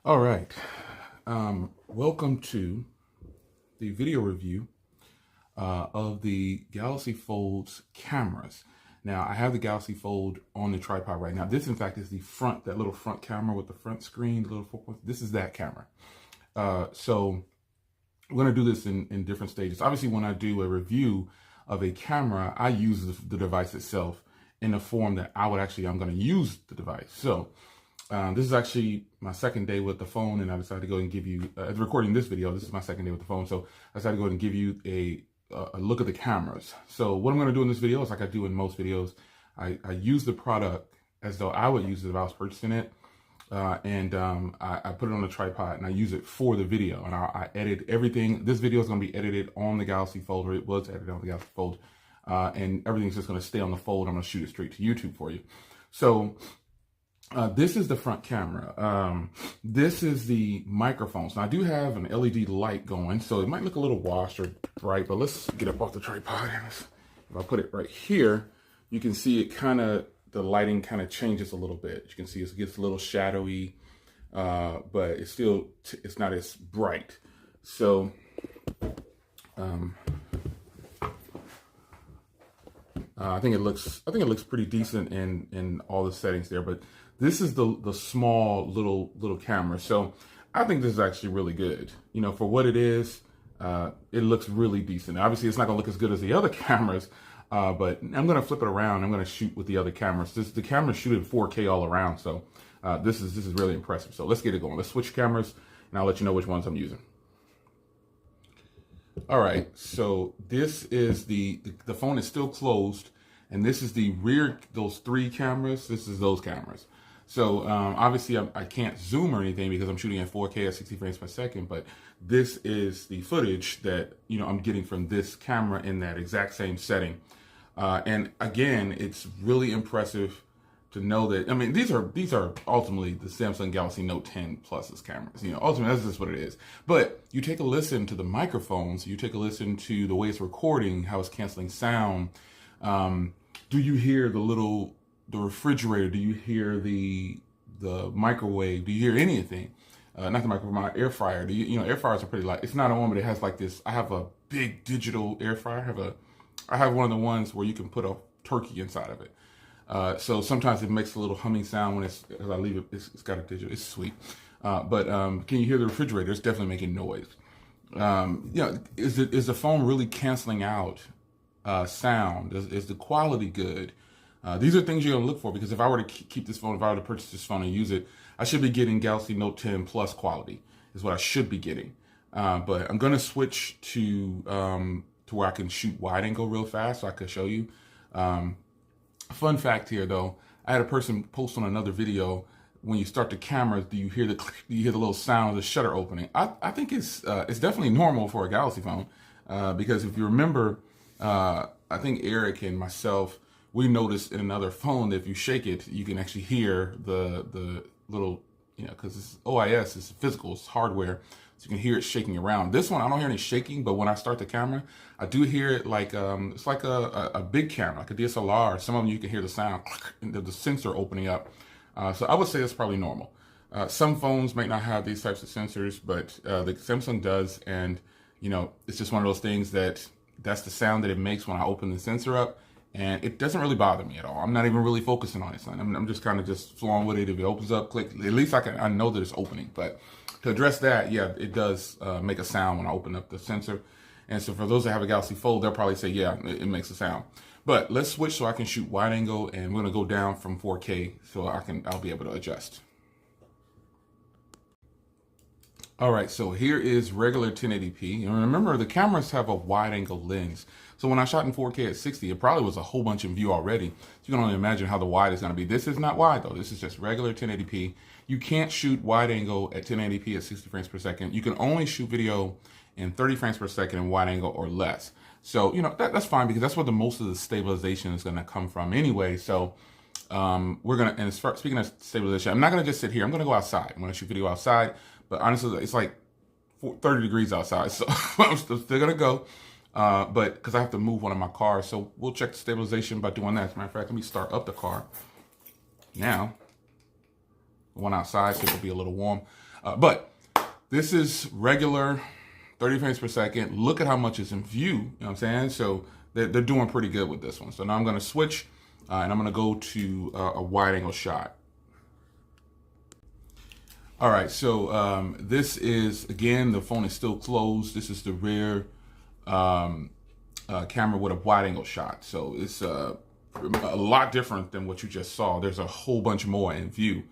All right. Welcome to the video review of the Galaxy Fold's cameras. Now, I have the Galaxy Fold on the tripod right now. This, in fact, is the front, that little front camera with the front screen, the little 4 This is that camera. So we're going to do this in different stages. Obviously, when I do a review of a camera, I use the device itself in the form that I'm going to use the device. So this is actually my second day with the phone, and I decided to go and give you, recording this video, this is my second day with the phone, so I decided to go and give you a look at the cameras. So what I'm going to do in this video is like I do in most videos. I use the product as though I would use it if I was purchasing it, and I put it on the tripod, and I use it for the video, and I edit everything. This video is going to be edited on the Galaxy Fold, or it was edited on the Galaxy Fold, and everything's just going to stay on the Fold. I'm going to shoot it straight to YouTube for you. So this is the front camera. This is the microphones. Now, I do have an LED light going, so it might look a little washed or bright, but let's get up off the tripod. If I put it right here, you can see it the lighting kind of changes a little bit. You can see it gets a little shadowy, but it's not as bright. So, I think it looks pretty decent in all the settings there, but this is the small little camera. So I think this is actually really good. You know, for what it is, it looks really decent. Obviously, it's not gonna look as good as the other cameras, but I'm gonna flip it around. I'm gonna shoot with the other cameras. The cameras shoot in 4K all around, so this is really impressive. So let's get it going. Let's switch cameras, and I'll let you know which ones I'm using. All right, so this is the phone is still closed, and this is the rear, those 3 cameras. This is those cameras. So obviously I can't zoom or anything because I'm shooting at 4K at 60 frames per second, but this is the footage that, you know, I'm getting from this camera in that exact same setting. And again, it's really impressive to know that, I mean, these are ultimately the Samsung Galaxy Note 10 Plus's cameras. You know, ultimately that's just what it is. But you take a listen to the microphones, you take a listen to the way it's recording, how it's canceling sound. Do you hear the refrigerator? Do you hear the microwave? Do you hear anything? Not the microwave, my air fryer. You know, air fryers are pretty light. It's not on, but it has like this. I have a big digital air fryer. I have one of the ones where you can put a turkey inside of it. So sometimes it makes a little humming sound when as I leave it. It's got a digital. It's sweet. But can you hear the refrigerator? It's definitely making noise. You know, is the phone really canceling out sound? Is the quality good? These are things you're gonna look for, because if I were to keep this phone, if I were to purchase this phone and use it, I should be getting Galaxy Note 10 Plus quality is what I should be getting. But I'm gonna switch to where I can shoot wide angle real fast, so I could show you. Fun fact here though, I had a person post on another video, when you start the camera, do you hear the little sound of the shutter opening? I think it's definitely normal for a Galaxy phone, because if you remember, I think Eric and myself, we noticed in another phone that if you shake it, you can actually hear the little, you know, because it's OIS, it's physical, it's hardware, so you can hear it shaking around. This one, I don't hear any shaking, but when I start the camera, I do hear it like, it's like a big camera, like a DSLR. Some of them you can hear the sound, the sensor opening up. So I would say that's probably normal. Some phones might not have these types of sensors, but the Samsung does, and, you know, it's just one of those things that's the sound that it makes when I open the sensor up. And it doesn't really bother me at all. I'm not even really focusing on it, son. I'm just kind of just flowing with it. If it opens up, click. At least I know that it's opening. But to address that, yeah, it does make a sound when I open up the sensor. And so for those that have a Galaxy Fold, they'll probably say, yeah, it makes a sound. But let's switch so I can shoot wide angle, and we're gonna go down from 4K so I'll be able to adjust. All right, so here is regular 1080p. And remember, the cameras have a wide angle lens. So when I shot in 4K at 60, it probably was a whole bunch in view already. So you can only imagine how the wide is gonna be. This is not wide though. This is just regular 1080p. You can't shoot wide angle at 1080p at 60 frames per second. You can only shoot video in 30 frames per second in wide angle or less. So, you know, that's fine, because that's where most of the stabilization is gonna come from anyway. So we're gonna, and speaking of stabilization, I'm not gonna just sit here. I'm gonna go outside. I'm gonna shoot video outside. But honestly, it's like 30 degrees outside, so I'm still gonna go. But because I have to move one of my cars, so we'll check the stabilization by doing that. As a matter of fact, let me start up the car now. one outside, so it'll be a little warm. But this is regular 30 frames per second. Look at how much is in view. You know what I'm saying? So they're doing pretty good with this one. So now I'm going to switch and I'm going to go to a wide angle shot. All right, so this is, again, the phone is still closed. This is the rear camera with a wide angle shot. So it's a lot different than what you just saw. There's a whole bunch more in view.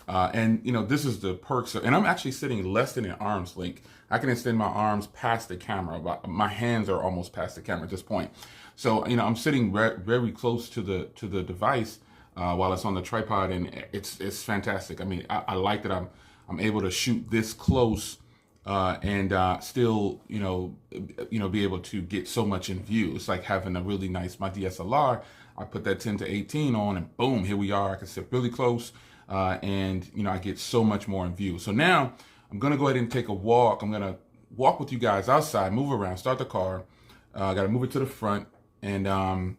And, you know, this is the perks and I'm actually sitting less than an arm's length. I can extend my arms past the camera. My hands are almost past the camera at this point. So, you know, I'm sitting very close to the device while it's on the tripod, and it's fantastic. I mean, I like that I'm able to shoot this close and still, you know, be able to get so much in view. It's like having a really nice, my DSLR, I put that 10 to 18 on and boom, here we are. I can sit really close and, you know, I get so much more in view. So now I'm going to go ahead and take a walk. I'm going to walk with you guys outside, move around, start the car. I got to move it to the front and then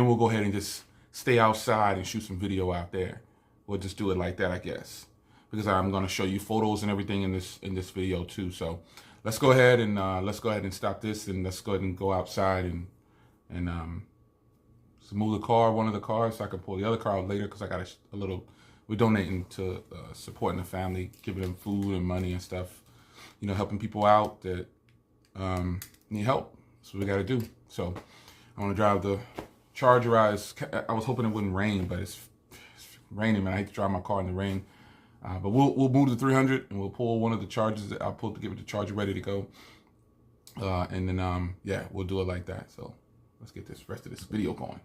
we'll go ahead and just stay outside and shoot some video out there. We'll just do it like that, I guess, because I'm going to show you photos and everything in this video too. So let's go ahead and stop this, and let's go ahead and go outside and so move the car, one of the cars, so I can pull the other car out later, because I got a little, we're donating to supporting the family, giving them food and money and stuff, you know, helping people out that need help. That's what we got to do. So I want to drive the Charger. I was hoping it wouldn't rain, but it's raining, man. I hate to drive my car in the rain. But we'll move to 300 and we'll pull one of the Chargers that I'll pull to give it the Charger ready to go. And then, yeah, we'll do it like that. So let's get this rest of this video going.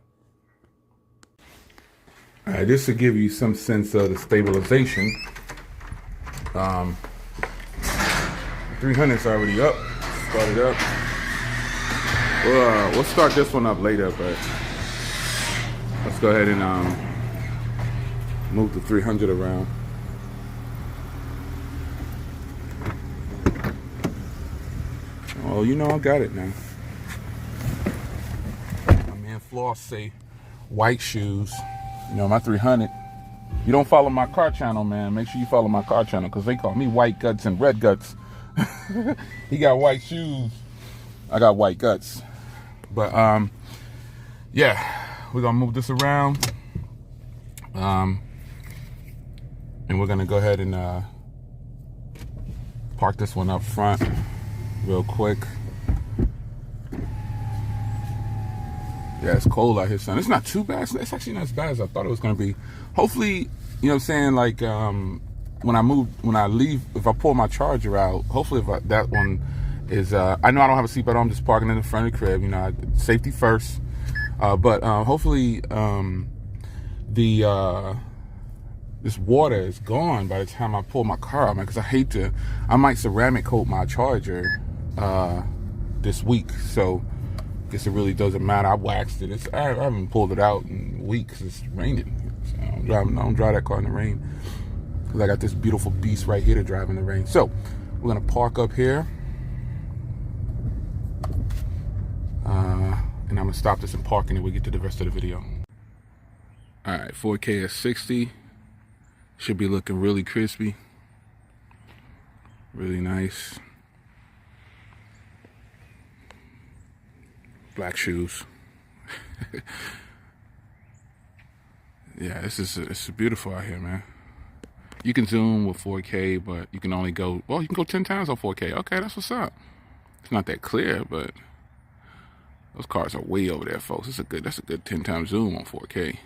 All right, just to give you some sense of the stabilization. 300's already up, started up. We'll start this one up later, but let's go ahead and move the 300 around. Oh, you know I got it now. My man Floss say white shoes. You know, my 300. You don't follow my car channel, man, make sure you follow my car channel, because they call me white guts and red guts. He got white shoes. I got white guts. But, yeah, we're going to move this around. And we're going to go ahead and park this one up front real quick. Yeah, it's cold out here, son. It's not too bad. It's actually not as bad as I thought it was going to be. Hopefully, you know what I'm saying, like, when I leave, if I pull my Charger out, hopefully that one is, I know I don't have a seatbelt on, I'm just parking in the front of the crib, you know, safety first. But hopefully this water is gone by the time I pull my car out, man, because I might ceramic coat my Charger this week, so I guess it really doesn't matter. I waxed it. I haven't pulled it out in weeks. It's raining. So I don't drive that car in the rain, because I got this beautiful beast right here to drive in the rain. So we're going to park up here. And I'm going to stop this and park, and then we'll get to the rest of the video. All right, 4K at 60. Should be looking really crispy. Really nice. Black shoes. Yeah, it's beautiful out here, man. You can zoom with 4K, but you can only go, well, you can go 10 times on 4K. Okay, that's what's up. It's not that clear, but those cars are way over there, folks. That's a good 10 times zoom on 4K. A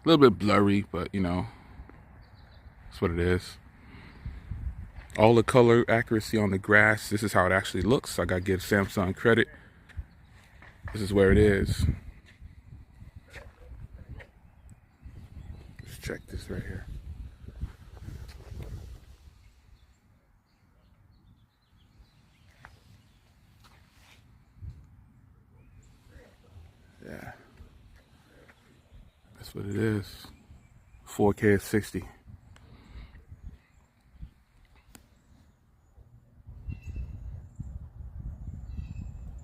little bit blurry, but you know, that's what it is. All the color accuracy on the grass. This is how it actually looks. I gotta give Samsung credit. This is where it is. Let's check this right here. Yeah. That's what it is. 4K at 60.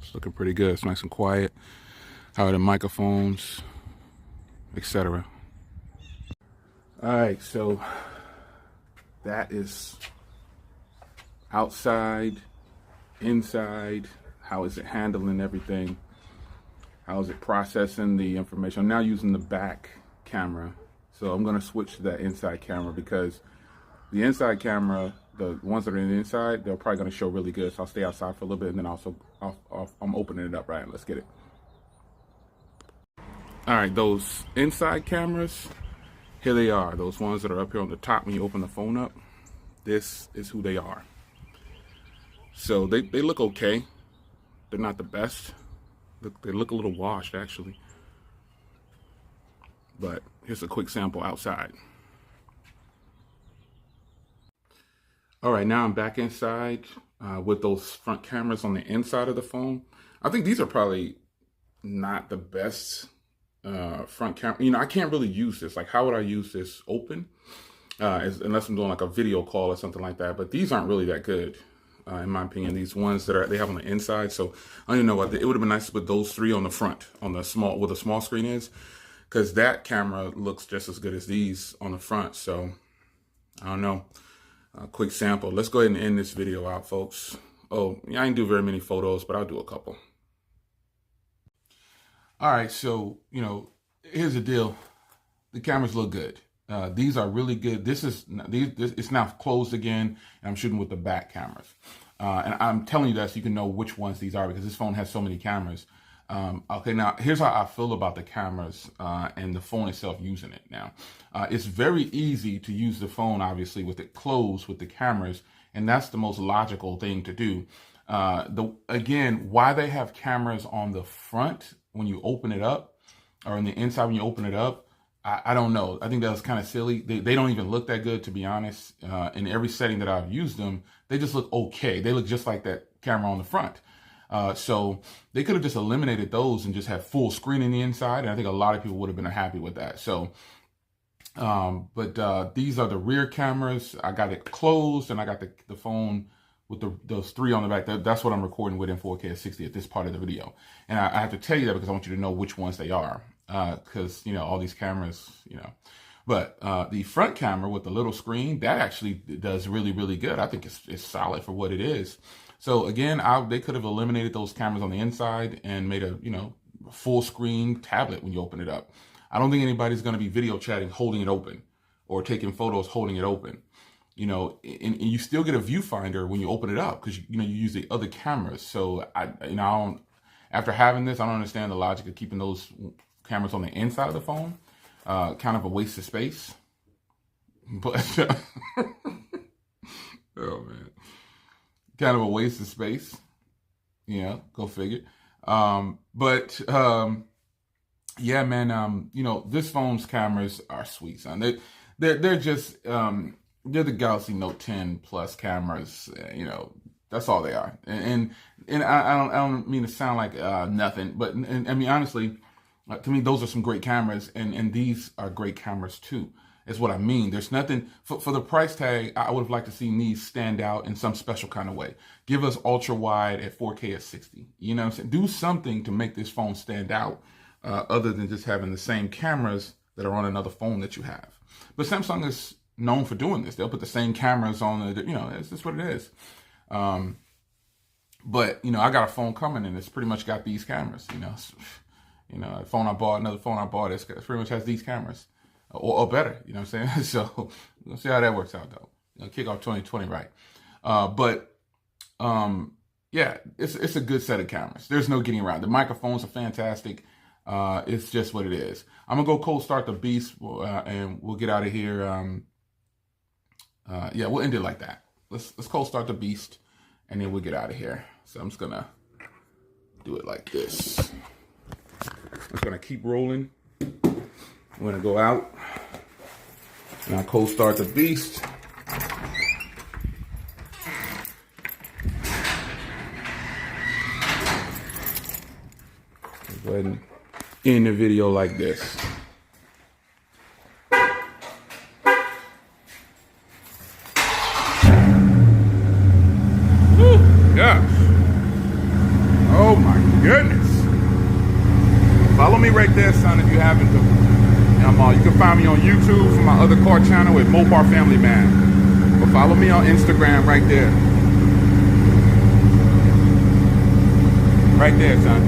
It's looking pretty good. It's nice and quiet. How are the microphones, etc. All right, so that is outside, inside. How is it handling everything? How is it processing the information? I'm now using the back camera. So I'm gonna switch to that inside camera because the inside camera, the ones that are in the inside, they're probably gonna show really good. So I'll stay outside for a little bit and then also I'm opening it up, right? Let's get it. All right, those inside cameras, here they are. Those ones that are up here on the top when you open the phone up, this is who they are. So they look okay. They're not the best. They look a little washed, actually. But here's a quick sample outside. All right, now I'm back inside with those front cameras on the inside of the phone. I think these are probably not the best front camera. You know, I can't really use this. Like, how would I use this open? Unless I'm doing like a video call or something like that. But these aren't really that good. In my opinion, these ones that they have on the inside. So I don't even know what it would have been nice to put those three on the front, on the small, where the small screen is, because that camera looks just as good as these on the front. So I don't know. Quick sample. Let's go ahead and end this video out, folks. Oh, yeah, I didn't do very many photos, but I'll do a couple. All right, so here's the deal. The cameras look good. These are really good. It's now closed again, and I'm shooting with the back cameras. And I'm telling you that so you can know which ones these are because this phone has so many cameras. Okay, now here's how I feel about the cameras and the phone itself using it now. It's very easy to use the phone, obviously, with it closed with the cameras, and that's the most logical thing to do. Again, why they have cameras on the front when you open it up, or on the inside when you open it up, I don't know. I think that was kind of silly. They don't even look that good, to be honest. In every setting that I've used them, they just look okay. They look just like that camera on the front. So they could have just eliminated those and just had full screen in the inside. And I think a lot of people would have been happy with that. So, but these are the rear cameras. I got it closed and I got the phone with those three on the back. That's what I'm recording with in 4K at 60 at this part of the video. And I have to tell you that because I want you to know which ones they are. Because, all these cameras, but the front camera with the little screen, that actually does really, really good. I think it's solid for what it is. So again, they could have eliminated those cameras on the inside and made a, full screen tablet when you open it up. I don't think anybody's going to be video chatting holding it open or taking photos holding it open. And you still get a viewfinder when you open it up because, you use the other cameras. So after having this, I don't understand the logic of keeping those cameras on the inside of the phone. Kind of a waste of space. But oh man. Kind of a waste of space. Go figure. Yeah, man, this phone's cameras are sweet, son. They're just they're the Galaxy Note 10 Plus cameras, that's all they are. And I don't mean to sound like nothing, but I mean honestly, to me, those are some great cameras, and these are great cameras too, is what I mean. There's nothing, for the price tag, I would have liked to see these stand out in some special kind of way. Give us ultra wide at 4K at 60. You know what I'm saying? Do something to make this phone stand out other than just having the same cameras that are on another phone that you have. But Samsung is known for doing this. They'll put the same cameras on the, it's just what it is. But, I got a phone coming and it's pretty much got these cameras, a phone I bought, another phone I bought, it pretty much has these cameras, or better, you know what I'm saying? So we'll see how that works out, though. Kick off 2020, right? Yeah, it's a good set of cameras. There's no getting around. The microphones are fantastic. It's just what it is. I'm gonna go cold start the beast, and we'll get out of here. Yeah, we'll end it like that. Let's cold start the beast, and then we'll get out of here. So I'm just gonna do it like this. I'm just gonna keep rolling. I'm gonna go out and I'll cold start the beast. Go ahead and end the video like this. Woo, gosh. Oh my goodness. Follow me right there, son, if you haven't. You can find me on YouTube for my other car channel at Mopar Family Man. Follow me on Instagram right there. Right there, son.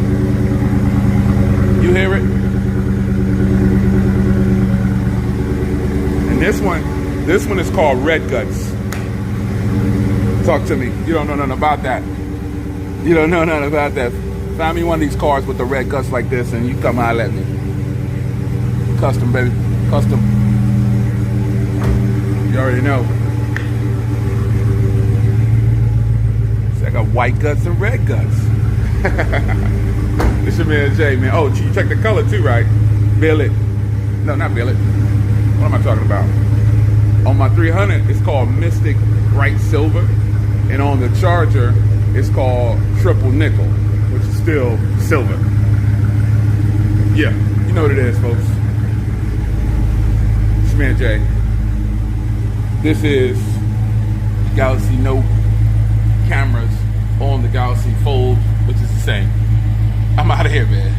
You hear it? And this one is called Red Guts. Talk to me. You don't know nothing about that. You don't know nothing about that. Find me one of these cars with the red guts like this and you come holler at me. Custom, baby. Custom. You already know. So I got white guts and red guts. This your man Jay, man. Oh, you check the color too, right? Billet. No, not billet. What am I talking about? On my 300, it's called Mystic Bright Silver. And on the Charger, it's called Triple Nickel, which is still silver. Yeah, you know what it is, folks. It's your man Jay. This is Galaxy Note cameras on the Galaxy Fold, which is the same. I'm out of here, man.